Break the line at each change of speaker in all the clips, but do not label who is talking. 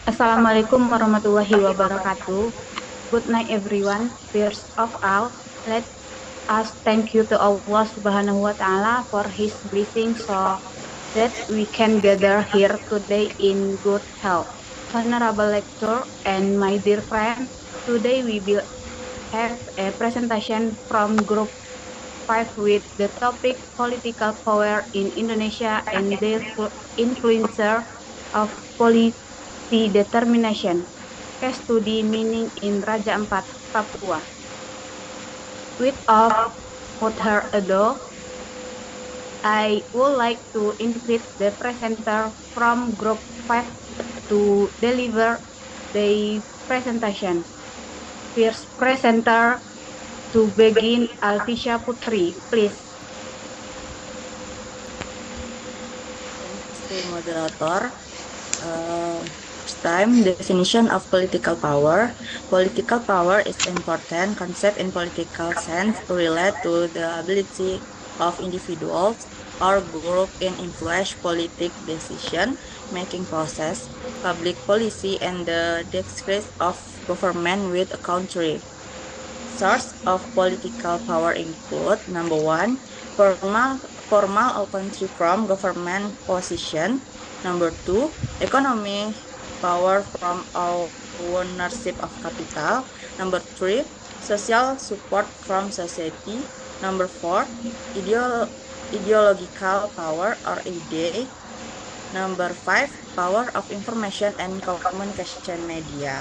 Assalamualaikum warahmatullahi wabarakatuh. Good night everyone. First of all, let us thank you to Allah Subhanahu wa taala for his blessing so that we can gather here today in good health. Honorable lecturer and my dear friend, today we will have a presentation from group 5 with the topic political power in Indonesia and their influencer of policy determination. Case study meaning in Raja Ampat, Papua. Without further ado, I would like to invite the presenter from group 5 to deliver the presentation. First presenter to begin Alfisha Putri, please.
Thanks to moderator. First time, definition of political power. Political power is important concept in political sense relate to the ability of individuals or group in influence politic decision making process, public policy, and the exercise of government with a country. Source of political power include number one, formal or country from government position. Number two, economy power from ownership of capital. Number three, social support from society. Number four, ideological power or idea. Number five, power of information and communication media.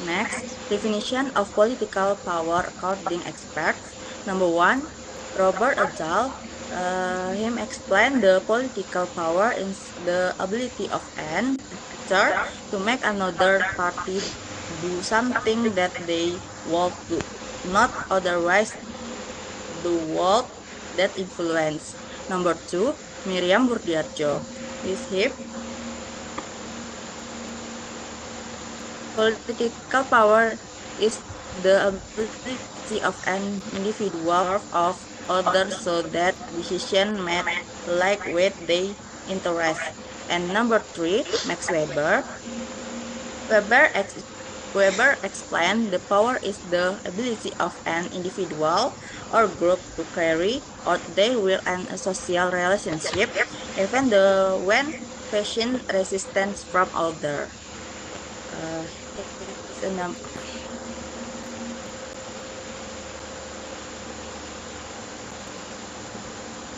Next, definition of political power according experts. Number one, Robert Azal. Him explain the political power is the ability of an actor to make another party do something that they want to, not otherwise do work that influence. Number two, Miriam Burdiarjo. With him, political power is the ability of an individual of others so that decision made like with their interest. And number three, Max Weber. Weber explained the power is the ability of an individual or group to carry out their will and a social relationship, even when facing resistance from others.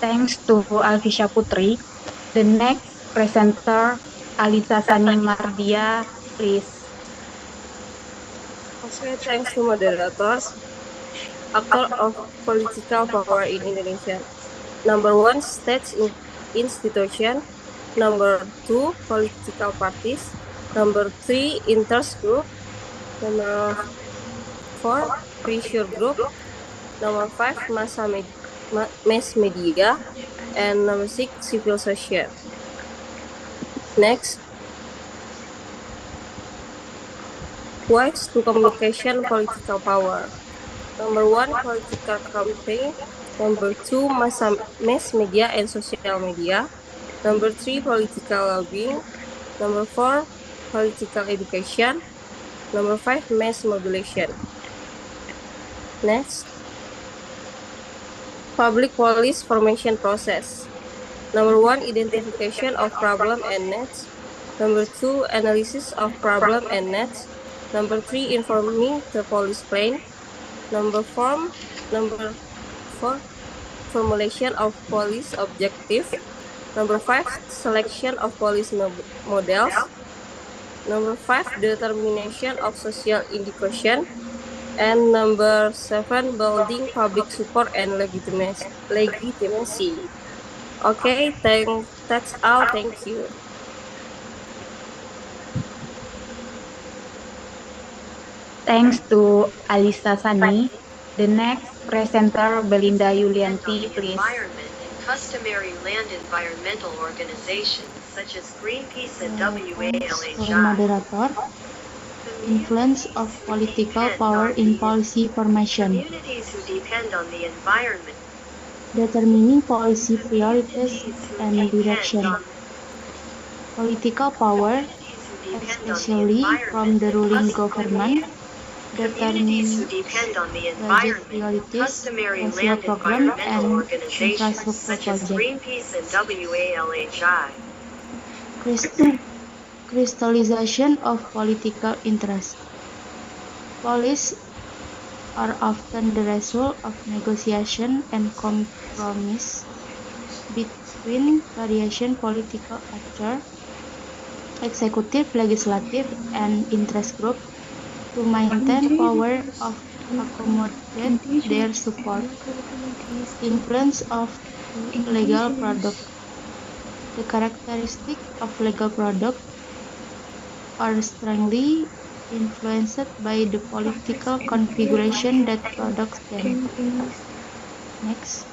Thanks to Alfisha Putri. The next presenter, Alisa Sani Mardia, please.
Okay, thanks to moderators. Actor of political power in Indonesia. Number one, state institution. Number two, political parties. Number three, interest group. Number four, pressure group. Number five, mass media. And number six, civil society. Next, ways to communication political power. Number one, political campaign. Number two, mass media and social media. Number three, political lobbying. Number four, political education. Number five, mass mobilization. Next, public policy formation process. Number one, identification of problem and needs. Number two, analysis of problem and needs. Number three, informing the police plan. Number four, formulation of police objective. Number five, selection of police models. Number five, determination of social education. And number seven, building public support and legitimacy. Okay, that's all. Thank you.
Thanks to Alisa Sani. The next presenter, Belinda Yulianti, please.
Environment and customary land environmental organizations such as Greenpeace and WALHI.
Moderator, influence of political power in policy formation.
Communities who depend on the environment.
Determining policy priorities and direction. Political power, especially from the ruling government,
Communities who
determines
depend on the
budget
environment,
priorities,
customary
social
land
program,
environmental
and
organizations
infrastructure
such as
projects.
Greenpeace and WALHI.
Crystallization of political interest. Policies are often the result of negotiation and compromise between various political actors, executive, legislative, and interest groups to maintain power of accommodate their support. Influence of legal product. The characteristics of legal product are strongly influenced by the political configuration that products them. Next.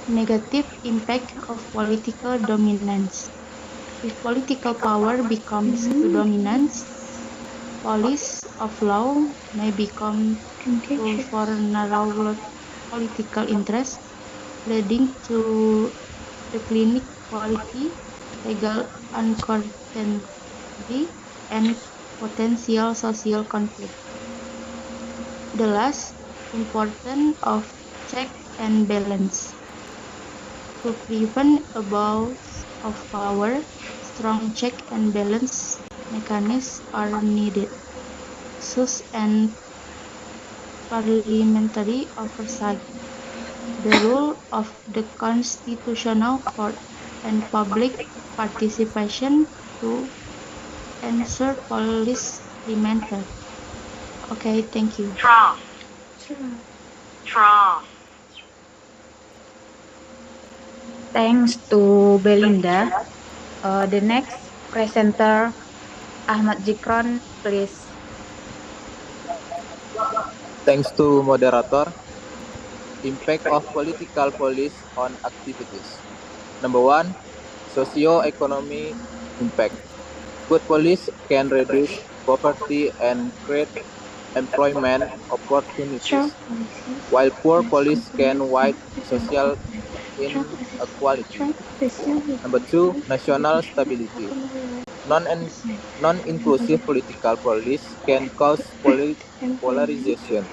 Negative impact of political dominance. If political power becomes too dominant, police of law may become tools for narrow political interests, leading to declining quality, legal uncertainty, and potential social conflict. The last importance of check and balance. To prevent abuse of power, strong check and balance mechanisms are needed, such as parliamentary oversight, the role of the Constitutional Court, and public participation to ensure policies remain fair. Okay, thank you.
Draw.
Thanks to Belinda. The next presenter, Ahmad Zikron, please.
Thanks to moderator. Impact of political policy on activities. Number 1, socio-economic impact. Good policy can reduce poverty and create employment opportunities, while poor policy can widen social inequality. Number 2, national stability. Non-inclusive political policy can cause polarization,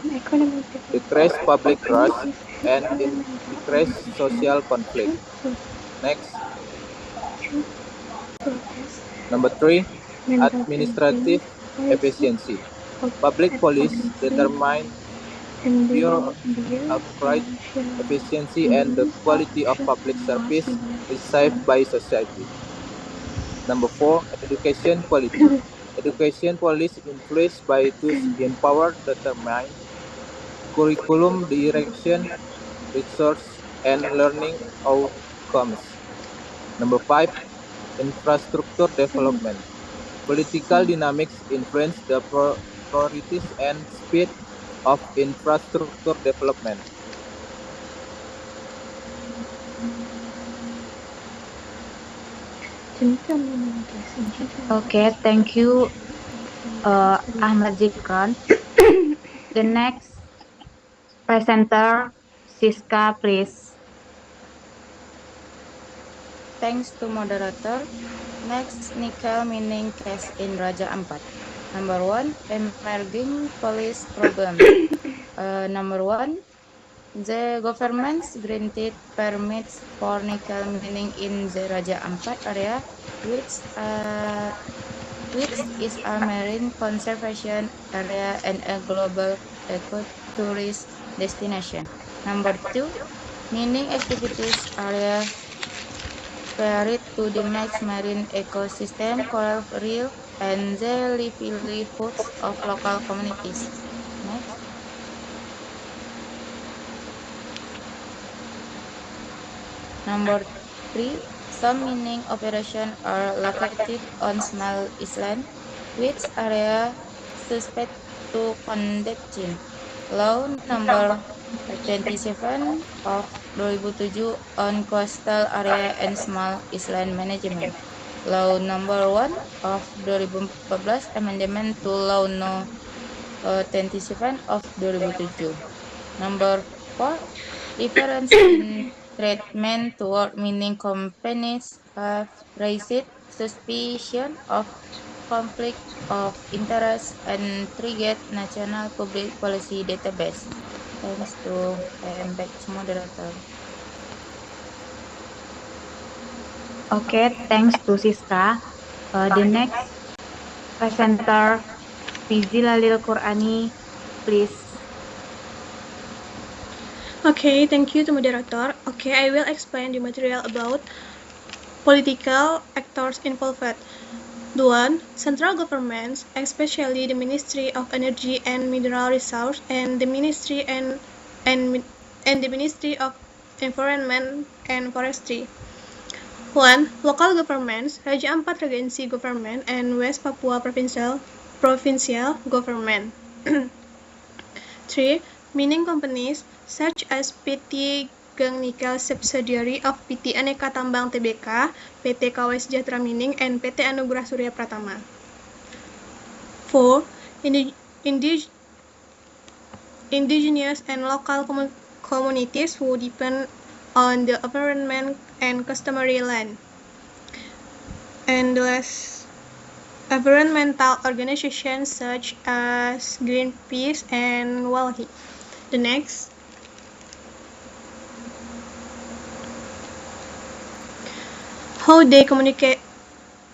decrease public trust, and increase social conflict. Next. Number 3, administrative efficiency. Public policy determine bureaucratic efficiency and the quality of public service is saved by society. Number 4, education quality. Education policy influenced by those in power determine curriculum direction, research, and learning outcomes. Number 5, infrastructure development. Political dynamics influence the priorities and speed of infrastructure development.
Okay, thank you, Ahmad Zikron. The next presenter, Siska, please.
Thanks to moderator. Next, nickel mining case in Raja Ampat. Number 1, emerging police problem. Number 1, the government granted permits for nickel mining in the Raja Ampat area, which is a marine conservation area and a global eco-tourist destination. Number 2, mining activities are varied to the max marine ecosystem, coral reef, and the livelihoods of local communities. Next. Number 3, some mining operations are located on small islands, which are suspect to conducting. Law number 27 of 2007 on coastal area and small island management. Law number 1 of 2014 amendment to Law No. 27 of 2007. Number 4, Difference in treatment toward mining companies have raised suspicion of conflict of interest and triggered national public policy database. Thanks to back to moderator.
Okay, thanks to Siska. The next presenter, Fizi Lalil Qurani, please.
Okay, thank you to moderator. Okay, I will explain the material about political actors involved. 1. Central governments, especially the Ministry of Energy and Mineral Resources and the Ministry the Ministry of Environment and Forestry. 1. Local governments, Raja Ampat Regency Government and West Papua Provincial Government. 3. Mining companies such as PT Gang Nikel subsidiary of PT Aneka Tambang Tbk, PT KW Sejahtera Mining, and PT Anugerah Surya Pratama. 4. Indigenous and local communities who depend on the environment and customary land. And the last, environmental organizations such as Greenpeace and WALHI. The next, how they communicate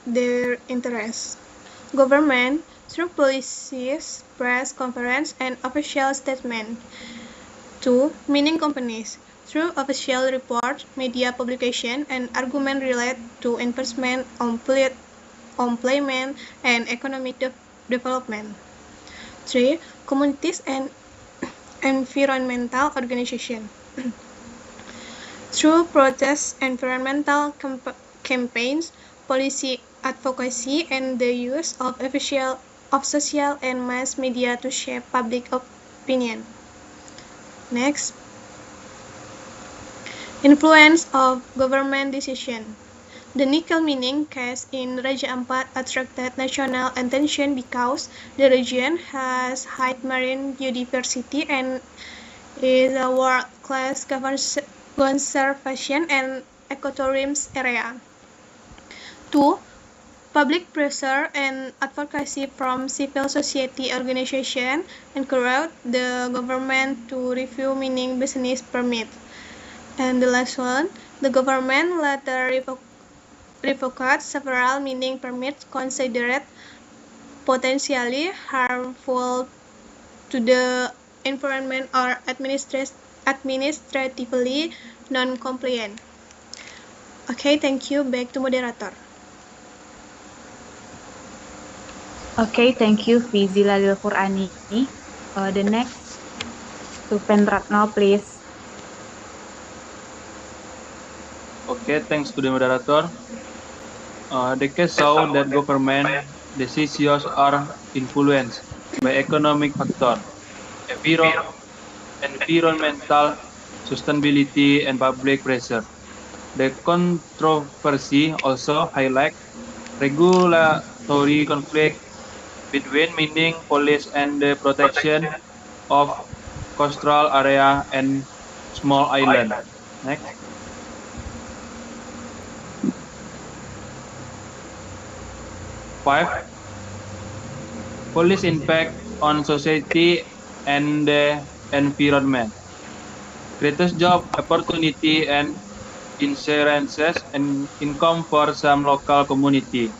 their interests. Government through policies, press conference, and official statement. 2. Mining companies through official report, media publication, and argument related to enforcement, employment, and economic development. 3. Communities and environmental organization through protests, environmental campaigns, policy advocacy, and the use of social and mass media to shape public opinion. Next, influence of government decision. The nickel mining case in Raja Ampat attracted national attention because the region has high marine biodiversity and is a world-class conservation and ecotourism area. 2. Public pressure and advocacy from civil society organizations encouraged the government to review mining business permit. And the last one, the government later revoked several mining permits considered potentially harmful to the environment or administratively non-compliant. Okay, thank you. Back to moderator.
Okay, thank you, Fizi Lalil Qurani. The next, Supen Ratno, please.
Okay, thanks to the moderator. The case show that government decisions are influenced by economic factors, environmental sustainability, and public pressure. The controversy also highlights regulatory conflict between mining police and the protection of coastal area and small island. Next. Five, police impact on society and the environment. Greatest job opportunity and insurances and income for some local community.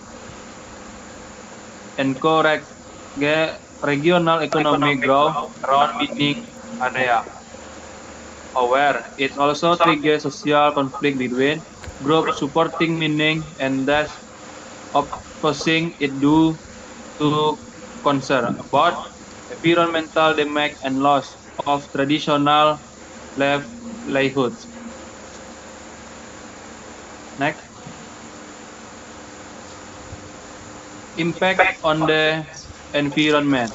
Encourage regional economic growth around mining area. However, it also triggers social conflict between groups supporting mining and thus opposing it due to concern about environmental damage and loss of traditional livelihoods. Next. Impact on the environment.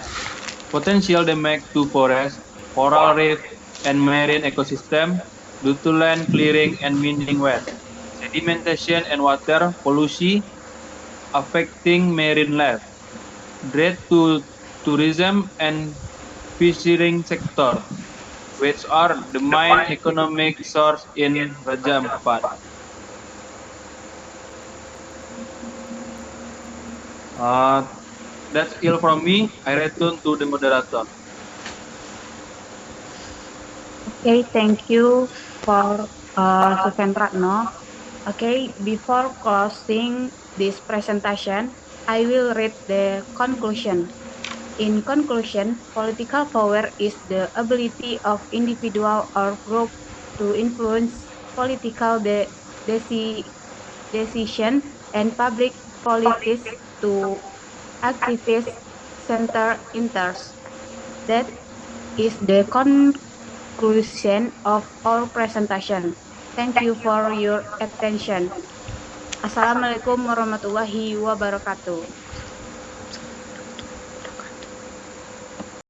Potential damage to forest, coral reef, and marine ecosystem due to land clearing and mining waste, sedimentation and water pollution affecting marine life, threat to tourism and fishing sector, which are the main economic source in Raja Ampat. That's all from me. I return to the moderator.
Okay, thank you for Sufyan Ratno. Okay, before closing this presentation, I will read the conclusion. In conclusion, political power is the ability of individual or group to influence political decision and public policies to activist center interests. That is the conclusion of our presentation. Thank you for your attention. Assalamualaikum warahmatullahi wabarakatuh.